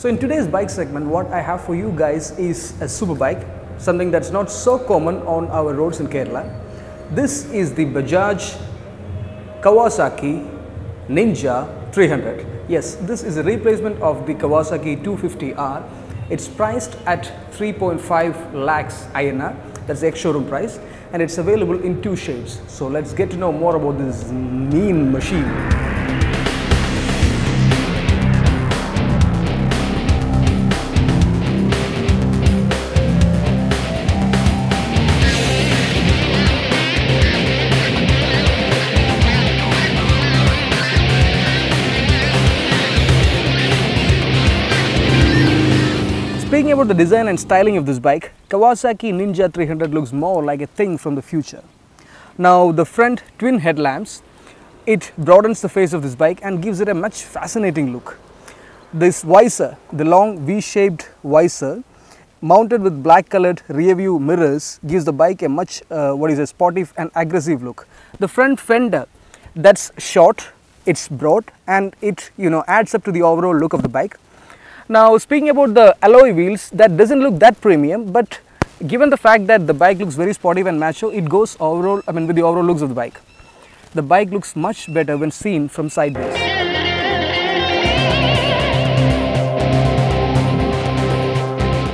So in today's bike segment, what I have for you guys is a super bike, something that's not so common on our roads in Kerala. This is the Bajaj Kawasaki Ninja 300. Yes, this is a replacement of the Kawasaki 250R. It's priced at 3.5 lakhs INR, that's the ex-showroom price, and it's available in two shades. So let's get to know more about this mean machine. Speaking about the design and styling of this bike, Kawasaki Ninja 300 looks more like a thing from the future. Now the front twin headlamps, it broadens the face of this bike and gives it a much fascinating look. This visor, the long V-shaped visor mounted with black colored rear view mirrors, gives the bike a much sportive and aggressive look. The front fender, that's short, it's broad, and it adds up to the overall look of the bike. Now speaking about the alloy wheels, that doesn't look that premium, but given the fact that the bike looks very sportive and macho, it goes overall, with the overall looks of the bike. The bike looks much better when seen from sideways.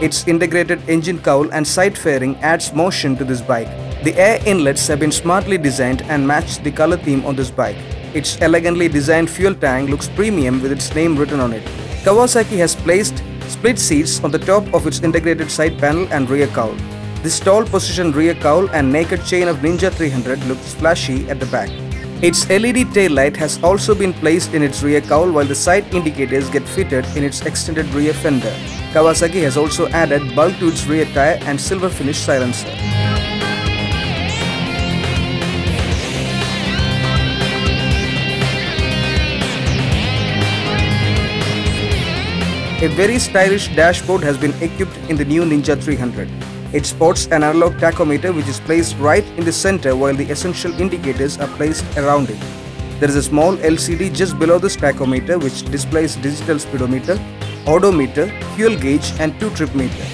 Its integrated engine cowl and side fairing adds motion to this bike. The air inlets have been smartly designed and match the color theme on this bike. Its elegantly designed fuel tank looks premium with its name written on it. Kawasaki has placed split seats on the top of its integrated side panel and rear cowl. This tall positioned rear cowl and naked chain of Ninja 300 looks flashy at the back. Its LED tail light has also been placed in its rear cowl, while the side indicators get fitted in its extended rear fender. Kawasaki has also added bulk to its rear tire and silver finish silencer. A very stylish dashboard has been equipped in the new Ninja 300. It sports an analog tachometer which is placed right in the center, while the essential indicators are placed around it. There is a small LCD just below this tachometer which displays digital speedometer, odometer, fuel gauge and 2-trip meter.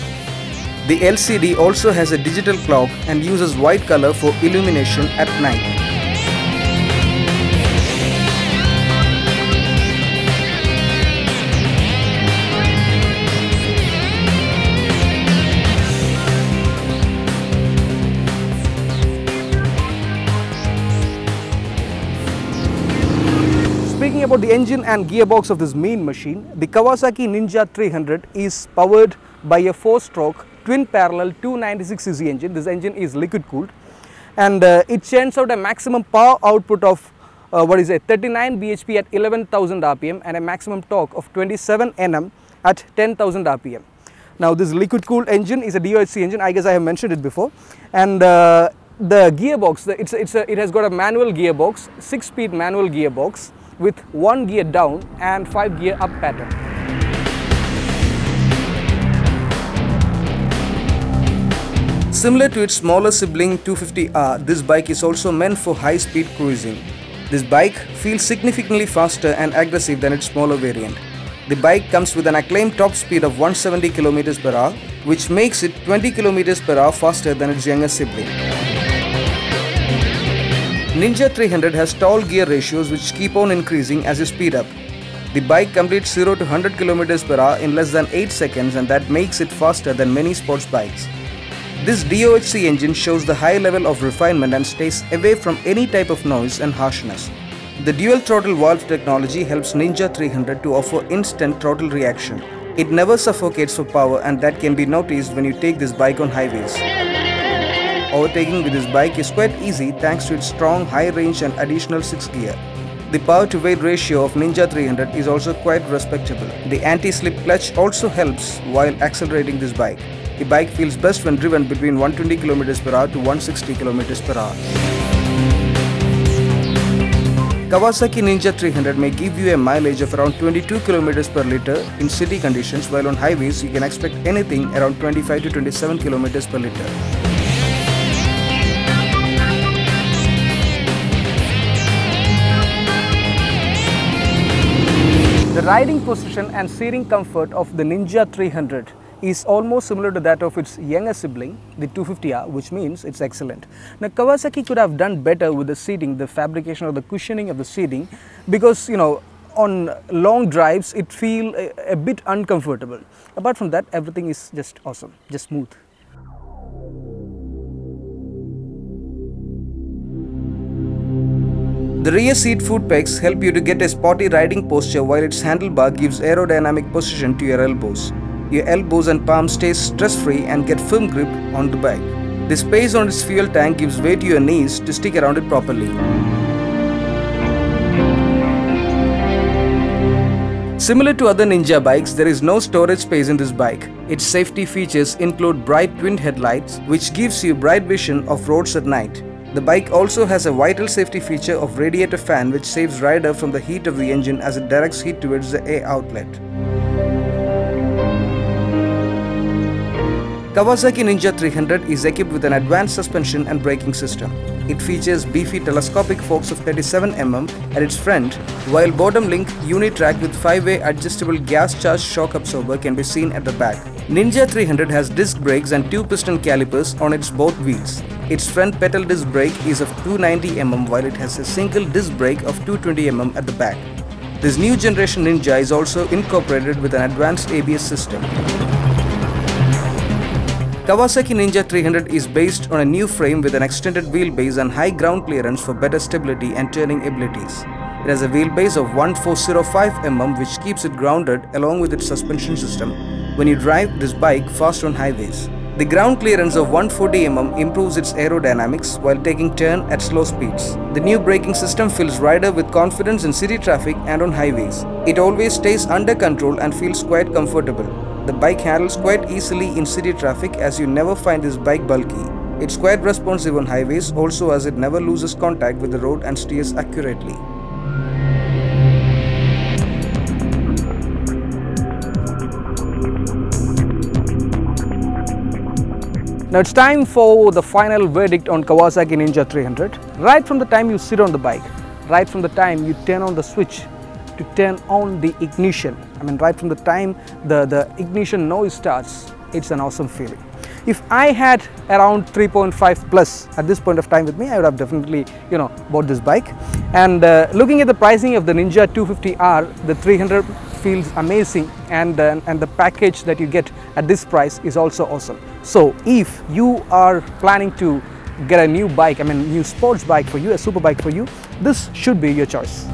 The LCD also has a digital clock and uses white color for illumination at night. Speaking about the engine and gearbox of this mean machine, the Kawasaki Ninja 300 is powered by a 4-stroke twin parallel 296cc engine. This engine is liquid cooled, and it churns out a maximum power output of 39 bhp at 11,000 rpm and a maximum torque of 27 Nm at 10,000 rpm. Now this liquid cooled engine is a DOHC engine. I guess I have mentioned it before, and the gearbox, it has got a manual gearbox, 6-speed manual gearbox with 1 gear down and 5 gear up pattern. Similar to its smaller sibling 250R, this bike is also meant for high-speed cruising. This bike feels significantly faster and aggressive than its smaller variant. The bike comes with an acclaimed top speed of 170 km/h, which makes it 20 km/h faster than its younger sibling. Ninja 300 has tall gear ratios which keep on increasing as you speed up. The bike completes 0 to 100 km/h in less than 8 seconds, and that makes it faster than many sports bikes. This DOHC engine shows the high level of refinement and stays away from any type of noise and harshness. The dual throttle valve technology helps Ninja 300 to offer instant throttle reaction. It never suffocates for power, and that can be noticed when you take this bike on highways. Overtaking with this bike is quite easy thanks to its strong high range and additional 6 gear. The power to weight ratio of Ninja 300 is also quite respectable. The anti-slip clutch also helps while accelerating this bike. The bike feels best when driven between 120 km/h to 160 km/h. Kawasaki Ninja 300 may give you a mileage of around 22 km/L in city conditions, while on highways you can expect anything around 25 to 27 km/L. The riding position and seating comfort of the Ninja 300 is almost similar to that of its younger sibling, the 250R, which means it's excellent. Now, Kawasaki could have done better with the seating, the fabrication or the cushioning of the seating, because on long drives it feels a bit uncomfortable. Apart from that, everything is just awesome, just smooth. The rear seat foot pegs help you to get a sporty riding posture, while its handlebar gives aerodynamic position to your elbows. Your elbows and palms stay stress-free and get firm grip on the bike. The space on its fuel tank gives weight to your knees to stick around it properly. Similar to other Ninja bikes, there is no storage space in this bike. Its safety features include bright twin headlights, which gives you bright vision of roads at night. The bike also has a vital safety feature of radiator fan, which saves rider from the heat of the engine as it directs heat towards the air outlet. Kawasaki Ninja 300 is equipped with an advanced suspension and braking system. It features beefy telescopic forks of 37 mm at its front, while bottom link unitrack with 5-way adjustable gas charged shock absorber can be seen at the back. Ninja 300 has disc brakes and 2-piston calipers on its both wheels. Its front pedal disc brake is of 290 mm, while it has a single disc brake of 220 mm at the back. This new generation Ninja is also incorporated with an advanced ABS system. Kawasaki Ninja 300 is based on a new frame with an extended wheelbase and high ground clearance for better stability and turning abilities. It has a wheelbase of 1405 mm, which keeps it grounded along with its suspension system when you drive this bike fast on highways. The ground clearance of 140 mm improves its aerodynamics while taking turn at slow speeds. The new braking system fills rider with confidence in city traffic and on highways. It always stays under control and feels quite comfortable. The bike handles quite easily in city traffic, as you never find this bike bulky. It's quite responsive on highways also, as it never loses contact with the road and steers accurately. Now it's time for the final verdict on Kawasaki Ninja 300. Right from the time you sit on the bike, right from the time you turn on the switch to turn on the ignition, right from the time the ignition noise starts, it's an awesome feeling. If I had around 3.5 plus at this point of time with me, I would have definitely bought this bike. And looking at the pricing of the Ninja 250R, the 300 feels amazing, and the package that you get at this price is also awesome. So if you are planning to get a new bike, new sports bike for you, a super bike for you, this should be your choice.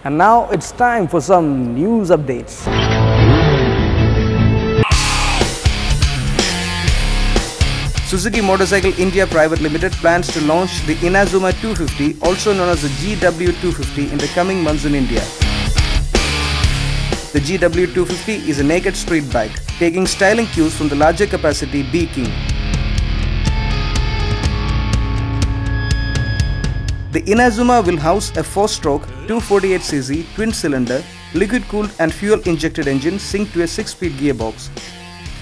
And now it's time for some news updates. Suzuki Motorcycle India Private Limited plans to launch the Inazuma 250, also known as the GW250, in the coming months in India. The GW250 is a naked street bike, taking styling cues from the larger capacity B King. The Inazuma will house a 4-stroke 248cc twin-cylinder, liquid-cooled and fuel-injected engine synced to a 6-speed gearbox,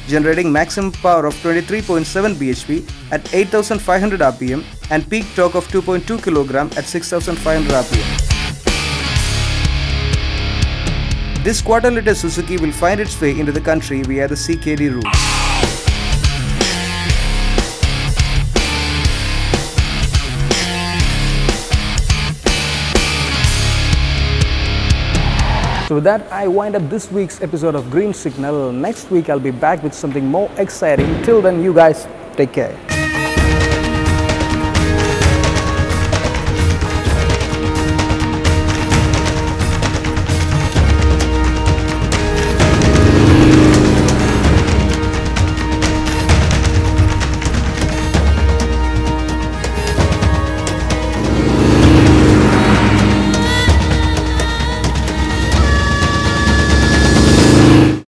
generating maximum power of 23.7 bhp at 8,500 rpm and peak torque of 2.2 kg at 6,500 rpm. This quarter-liter Suzuki will find its way into the country via the CKD route. So with that, I wind up this week's episode of Green Signal. Next week, I'll be back with something more exciting. Till then, you guys take care.